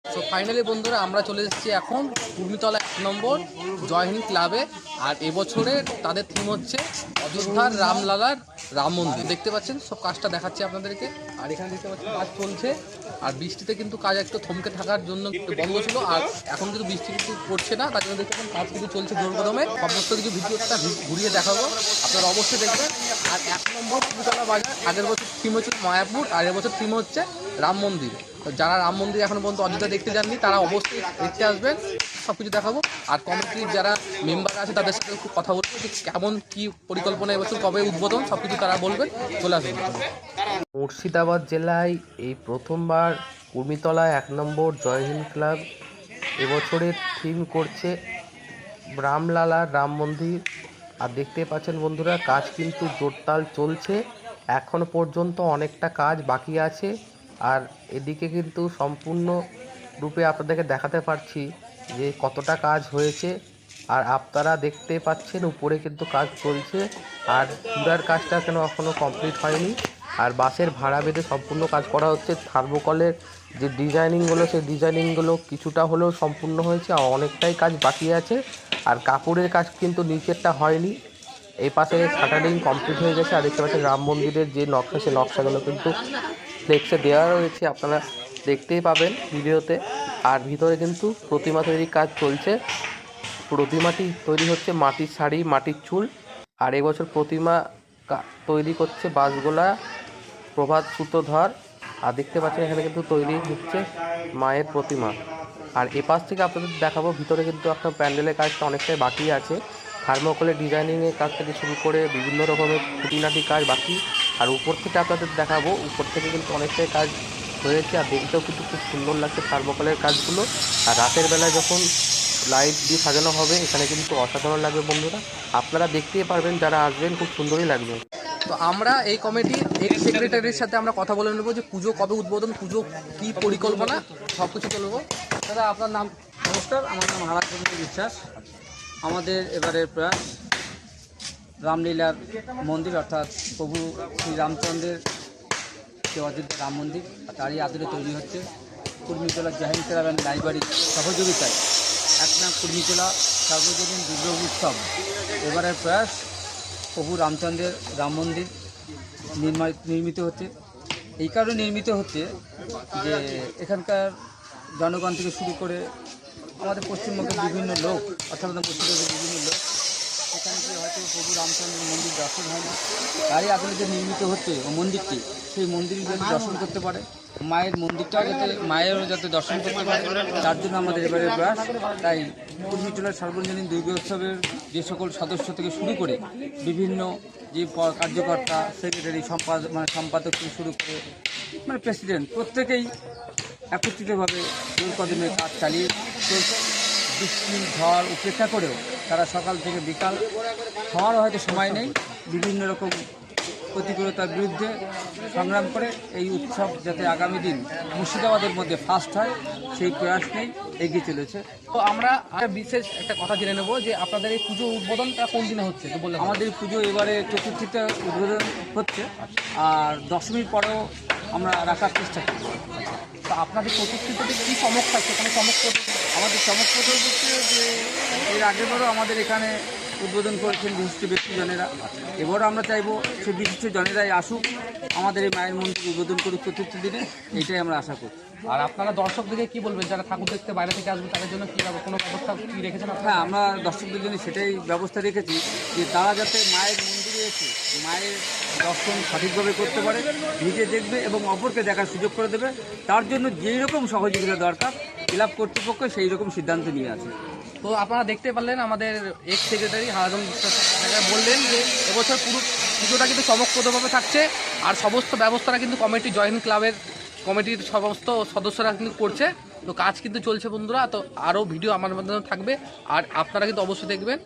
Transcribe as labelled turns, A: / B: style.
A: So finally বন্ধুরা আমরা চলে এসেছি এখন কুর্মিতলা 1 নম্বর জয় হিন্দ ক্লাবে। আর এবছরের তাদের থিম হচ্ছে অযোধ্যার রামলালার রাম মন্দির। দেখতে পাচ্ছেন সব কাজটা দেখাচ্ছি আপনাদেরকে। আর এখানে দেখতে পাচ্ছেন কাজ চলছে। আর বৃষ্টিতে কিন্তু কাজ একটু থমকে থাকার জন্য একটু বন্ধ ছিল, আর এখন কিন্তু বৃষ্টি কিন্তু পড়ছে না, তার জন্য দেখতে পাচ্ছেন কাজ কিন্তু চলছে জোর কদমে। সমস্ত কিছু ভিডিওটা ঘুরিয়ে দেখাবো, আপনারা অবশ্যই দেখবেন। আর 1 নম্বর কুর্মিতলা বাজার আগের বছর থিম হচ্ছে মায়াপুর, আর এবছর থিম হচ্ছে রাম মন্দির। তো যারা রাম মন্দির এখনো পর্যন্ত অযোধ্যা দেখতে যাননি তারা অবশ্যই দেখতে আসবেন, সব কিছু দেখাবো। আর কমিটির যারা মেম্বার আছে তাদের সাথে একটু কথা বলবো যে কেমন কী পরিকল্পনা এবছর, কবে উদ্বোধন, সব কিছু তারা বলবেন। চলে আসবেন।
B: মুর্শিদাবাদ জেলায় এই প্রথমবার কুর্মিতলা 1 নম্বর জয় হিন্দ ক্লাব এবছরের থিম করছে রামলালার রাম মন্দির। আর দেখতে পাচ্ছেন বন্ধুরা, কাজ কিন্তু জোরতাল চলছে, এখনো পর্যন্ত অনেকটা কাজ বাকি আছে। আর এদিকে কিন্তু সম্পূর্ণ রূপে আপনাদেরকে দেখাতে পারছি যে কতটা কাজ হয়েছে। আর আপনারা দেখতে পাচ্ছেন উপরে কিন্তু কাজ চলছে, আর চূড়ার কাজটা কেন এখনও কমপ্লিট হয়নি। আর বাসের ভাড়া বেঁধে সম্পূর্ণ কাজ করা হচ্ছে। থার্মোকলের যে ডিজাইনিংগুলো, সেই ডিজাইনিংগুলো কিছুটা হলেও সম্পূর্ণ হয়েছে, আর অনেকটাই কাজ বাকি আছে। আর কাপড়ের কাজ কিন্তু নিচেরটা হয়নি। এই পাশে শাটারিং কমপ্লিট হয়ে গেছে। আর দেখতে পাচ্ছেন রাম মন্দিরের যে নকশা, সেই নকশাগুলো কিন্তু ফ্লেক্সে দেওয়া রয়েছে, আপনারা দেখতেই পাবেন ভিডিওতে। আর ভিতরে কিন্তু প্রতিমা তৈরির কাজ চলছে। প্রতিমাটি তৈরি হচ্ছে মাটির শাড়ি, মাটির চুল। আর এবছর প্রতিমা তৈরি করছে বাঁশগোলা প্রভাত সূত্রধর। আর দেখতে পাচ্ছেন এখানে কিন্তু তৈরি হচ্ছে মায়ের প্রতিমা। আর এপাশ থেকে আপনাদের দেখাবো ভিতরে কিন্তু আপনার প্যান্ডেলের কাজটা অনেকটাই বাকি আছে। থার্মোকলের ডিজাইনিংয়ের কাজ থেকে শুরু করে বিভিন্ন রকমের খুঁটিনাটি কাজ বাকি। আর উপর থেকে আপনাদের দেখাবো, উপর থেকে কিন্তু অনেকটাই কাজ হয়েছে, আর দেখতেও কিন্তু খুব সুন্দর লাগছে থার্মোকলের কাজগুলো। আর রাতের বেলায় যখন লাইট দিয়ে সাজানো হবে এখানে কিন্তু অসাধারণ লাগবে বন্ধুরা, আপনারা দেখতেই পারবেন, যারা আসবেন খুব সুন্দরই লাগবে।
A: তো আমরা এই কমিটির এক্স সেক্রেটারির সাথে আমরা কথা বলে নেবো যে পুজো কবে উদ্বোধন, পুজো কী পরিকল্পনা, সব কিছু চলবো। দাদা আপনার নাম?
C: নমস্কার, আমার নাম হারাচন্দ্র বিশ্বাস। আমাদের এবারের প্রয়াস রামলীলার মন্দির, অর্থাৎ প্রভু শ্রী রামচন্দ্রের যে অযোধ্যা রাম মন্দির, তারই আদলে তৈরি হচ্ছে কুর্মিতলা জয় হিন্দ ক্লাব অ্যান্ড লাইব্রেরির সহযোগিতায় 1 নং কুর্মিতলা সার্বজনীন দুর্গা উৎসব। এবারের প্রয়াস প্রভু রামচন্দ্রের রাম মন্দির নির্মিত হচ্ছে। এই কারণে নির্মিত হচ্ছে যে এখানকার জনগণ থেকে শুরু করে আমাদের পশ্চিমবঙ্গের বিভিন্ন লোক, অর্থাৎ আমাদের পশ্চিমবঙ্গের বিভিন্ন লোক এখানে গিয়ে হয়তো প্রভু রামচন্দ্রের মন্দির দর্শন হয়নি, তারই আদলে যে নির্মিত হচ্ছে মন্দিরটি, সেই মন্দিরই যাতে দর্শন করতে পারে, মায়ের মন্দিরটাও যাতে মায়েরও যাতে দর্শন করতে পারে, তার জন্য আমাদের এবারের প্রয়াস। তাই কুর্মিটোলার সার্বজনীন দুর্গোৎসবের যে সকল সদস্য থেকে শুরু করে বিভিন্ন যে কার্যকর্তা, সেক্রেটারি, সম্পাদক থেকে শুরু করে প্রেসিডেন্ট, প্রত্যেকেই একত্রিতভাবে জোর কদমে কাজ চালিয়ে চলছে। বৃষ্টি ঝড় উপেক্ষা করেও তারা সকাল থেকে বিকাল, খাওয়ারও হয়তো সময় নেই, বিভিন্ন রকম প্রতিকূলতার বিরুদ্ধে সংগ্রাম করে এই উৎসব যাতে আগামী দিন মুর্শিদাবাদের মধ্যে ফার্স্ট হয়, সেই প্রয়াস নেই এগিয়ে চলেছে।
A: তো আমরা বিশেষ একটা কথা জেনে নেবো যে আপনাদের এই পুজো উদ্বোধনটা কোন দিনে হচ্ছে তো বললে?
C: আমাদের পুজো এবারে চতুর্থীতে উদ্বোধন হচ্ছে, আর দশমীর পরেও আমরা রাখার চেষ্টা করব।
A: তো আপনাদের চতুর্থীতে কী চমক থাকছে, এখানে চমক?
C: আমাদের চমকপ্রদ হচ্ছে যে এর আগেরবারও আমাদের এখানে উদ্বোধন করেছেন বিশিষ্ট ব্যক্তিজনেরা। এবারও আমরা চাইবো সেই বিশিষ্ট জনেরাই আসুক, আমাদের এই মায়ের মন্দির উদ্বোধন করুক চতুর্থ দিনে, এইটাই আমরা আশা করছি।
A: আর আপনারা দর্শকদেরকে কী বলবেন যারা ঠাকুর দেখতে বাইরে থেকে আসবে, তাদের জন্য কী কোনো ব্যবস্থা কী রেখেছেন?
C: হ্যাঁ, আমরা দর্শকদের জন্য সেটাই ব্যবস্থা রেখেছি যে তারা যাতে মায়ের মন্দিরে এসে মায়ের দর্শন সঠিকভাবে করতে পারে, নিজে দেখবে এবং অপরকে দেখার সুযোগ করে দেবে। তার জন্য যেই রকম সহযোগিতা দরকার ক্লাব কর্তৃপক্ষ সেই রকম সিদ্ধান্ত নিয়ে আছে।
A: তো আপনারা দেখতে পারলেন আমাদের এক্স সেক্রেটারি হারাচন্দ্র বিশ্বাস বললেন যে এবছর পুরো পুজোটা কিন্তু চমকপ্রদভাবে থাকছে। আর সমস্ত ব্যবস্থাটা কিন্তু কমিটি জয় হিন্দ ক্লাবের কমিটির সমস্ত সদস্যরা কিন্তু করছে। তো কাজ কিন্তু চলছে বন্ধুরা। তো আরও ভিডিও আমার মাধ্যমে থাকবে, আর আপনারা কিন্তু অবশ্যই দেখবেন।